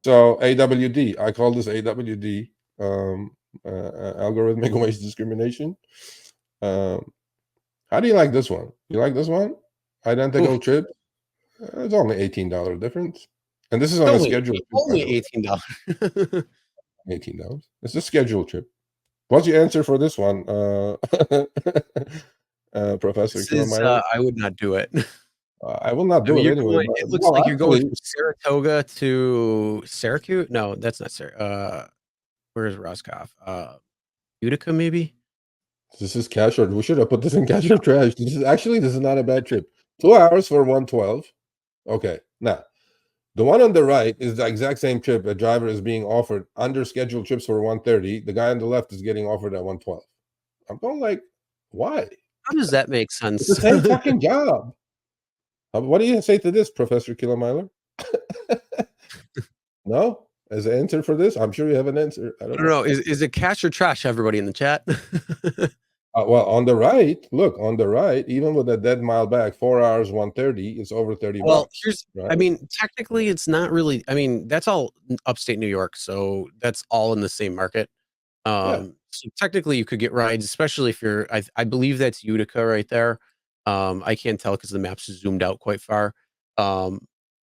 So AWD, I call this AWD, algorithmic wage discrimination. How do you like this one? You like this one? Identical Oof. trip. It's only $18 difference, and this is on a schedule. Only $18. $18. It's a scheduled trip. What's your answer for this one, Professor This is, Kilmeyer? I would not do it. I will not do it anyway. It looks like you're going from Saratoga to Syracuse. No, that's not Syracuse. Where's Roscoff? Utica, maybe? This is cash or we should have put this in cash or trash. This is not a bad trip. 2 hours for 112. Okay, now the one on the right is the exact same trip. A driver is being offered under scheduled trips for 130. The guy on the left is getting offered at 112. I'm going like, why? How does that make sense? It's the same fucking job. What do you say to this, Professor Kilmeyer? No? As an answer for this? I'm sure you have an answer. I don't know. Is it cash or trash, everybody in the chat? Well, on the right, look, on the right, even with a dead mile back, 4 hours, 130, it's over 30 bucks. Right? I mean, technically, it's not really, I mean, that's all upstate New York, so that's all in the same market. So technically, you could get rides, especially if you're, I believe that's Utica right there. I can't tell because the map's zoomed out quite far. But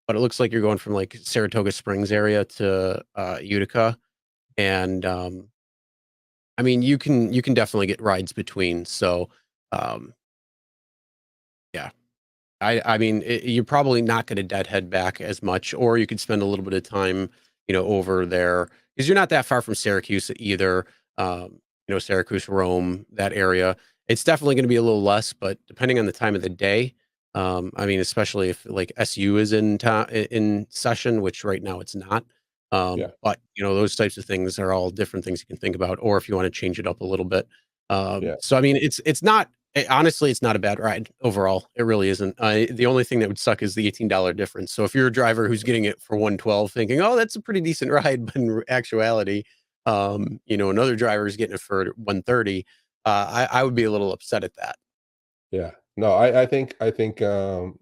it looks like you're going from like Saratoga Springs area to Utica. And I mean, you can definitely get rides between. So yeah, I mean, you're probably not going to deadhead back as much, or you could spend a little bit of time, over there because you're not that far from Syracuse either. Syracuse, Rome, that area. It's definitely going to be a little less, but depending on the time of the day, I mean, especially if like SU is in session, which right now it's not. But those types of things are all different things you can think about, or if you want to change it up a little bit. So I mean, it's not honestly, it's not a bad ride overall. It really isn't. The only thing that would suck is the $18 difference. So if you're a driver who's getting it for 112, thinking, oh, that's a pretty decent ride, but in actuality, another driver is getting it for 130. I would be a little upset at that. Yeah. No, I think the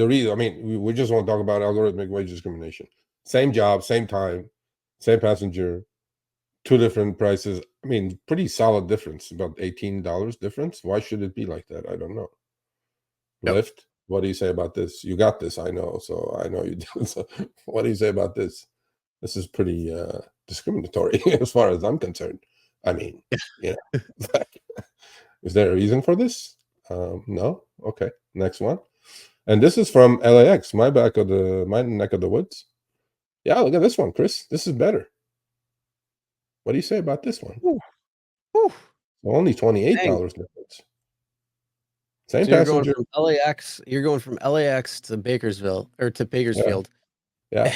reason, I mean, we just want to talk about algorithmic wage discrimination. Same job, same time, same passenger, two different prices. I mean, pretty solid difference, about $18 difference. Why should it be like that? I don't know. Lyft, what do you say about this? You got this, I know. So I know you do. So what do you say about this? This is pretty discriminatory as far as I'm concerned. I mean, is there a reason for this? No. Okay. Next one. And this is from LAX, my neck of the woods. Yeah, look at this one, Chris. This is better. What do you say about this one? Only $28 difference. Same passenger. You're going from LAX to Bakersville or to Bakersfield. Yeah.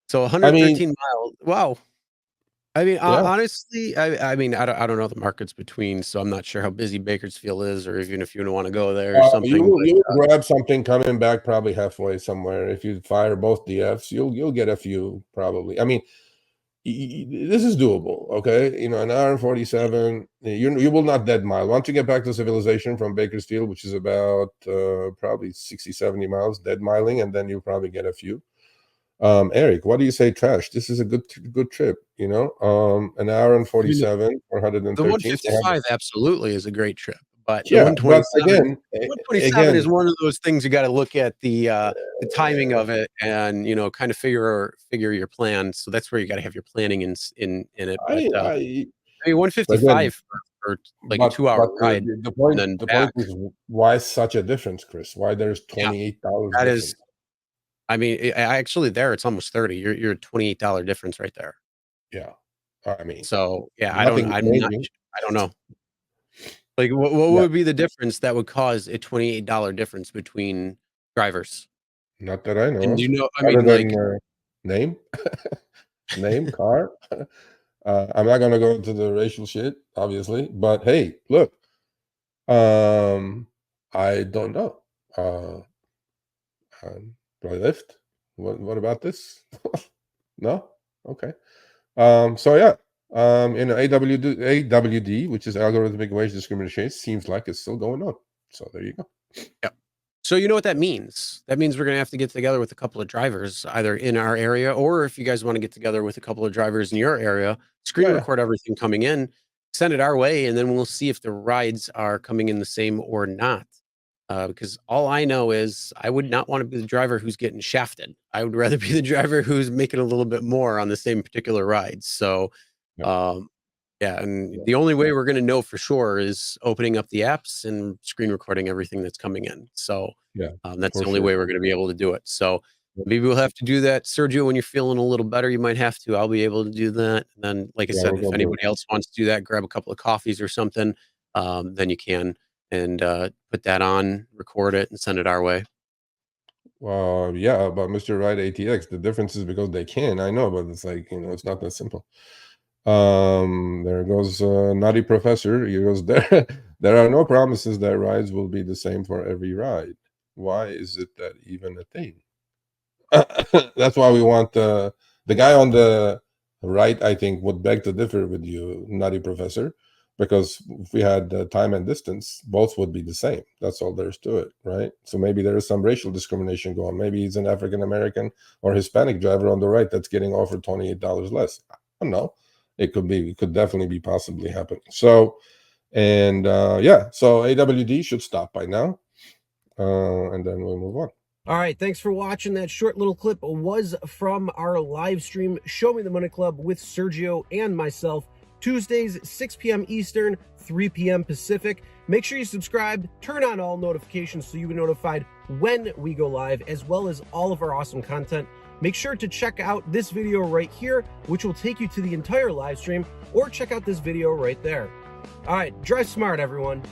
So 113 miles. Wow. I mean, honestly, I mean, I don't know the markets between, so I'm not sure how busy Bakersfield is, or even if you want to go there or something. You grab something coming back probably halfway somewhere. If you fire both DFs, you'll get a few probably. I mean, this is doable. Okay, an hour and 47. You will not dead mile once you get back to civilization from Bakersfield, which is about probably 60-70 miles dead miling, and then you'll probably get a few. Eric, what do you say, trash? This is a good trip, an hour and 47 or 113. The 155 absolutely is a great trip, but the 127, 127 is one of those things you got to look at the timing of it and kind of figure your plan. So that's where you got to have your planning in it. But, I mean, 155 for like a 2-hour ride. The point is why such a difference, Chris? Why there's $28 that difference? Is. I mean, actually, there it's almost 30. You're a $28 difference right there. Yeah, I mean, so yeah, I don't know. Like, what would be the difference that would cause a $28 difference between drivers? Not that I know. And I mean, like name, car. I'm not gonna go into the racial shit, obviously, but hey, look, I don't know. Lyft. What about this? No? Okay. So yeah. AWD, which is algorithmic wage discrimination, seems like it's still going on. So there you go. Yep. So you know what that means? That means we're gonna have to get together with a couple of drivers, either in our area, or if you guys want to get together with a couple of drivers in your area, screen Yeah, yeah. record everything coming in, send it our way, and then we'll see if the rides are coming in the same or not. Because all I know is I would not want to be the driver who's getting shafted. I would rather be the driver who's making a little bit more on the same particular ride. So, Yeah. yeah, and the only way we're going to know for sure is opening up the apps and screen recording everything that's coming in. So, Yeah, that's for the only sure. way we're going to be able to do it. So, maybe we'll have to do that. Sergio, when you're feeling a little better, you might have to. I'll be able to do that. And then, like I Yeah, said, we're if gonna do it. anybody else wants to do that, grab a couple of coffees or something, then you can and put that on, record it, and send it our way. Yeah, about Mr. Ride ATX. The difference is because they can. I know, but it's like, it's not that simple. There goes Naughty Professor. He goes there. There are no promises that rides will be the same for every ride. Why is it that even a thing? That's why we want the guy on the right. I think would beg to differ with you, Naughty Professor, because if we had time and distance, both would be the same. That's all there is to it, right? So maybe there is some racial discrimination going. Maybe he's an African American or Hispanic driver on the right that's getting offered $28 less. I don't know. It could be. It could definitely be possibly happening. So, and yeah, so AWD should stop by now, and then we'll move on. All right, thanks for watching. That short little clip was from our live stream, Show Me the Money Club with Sergio and myself, Tuesdays, 6 p.m. Eastern, 3 p.m. Pacific. Make sure you subscribe, turn on all notifications so you'll be notified when we go live, as well as all of our awesome content. Make sure to check out this video right here, which will take you to the entire live stream, or check out this video right there. All right, drive smart, everyone.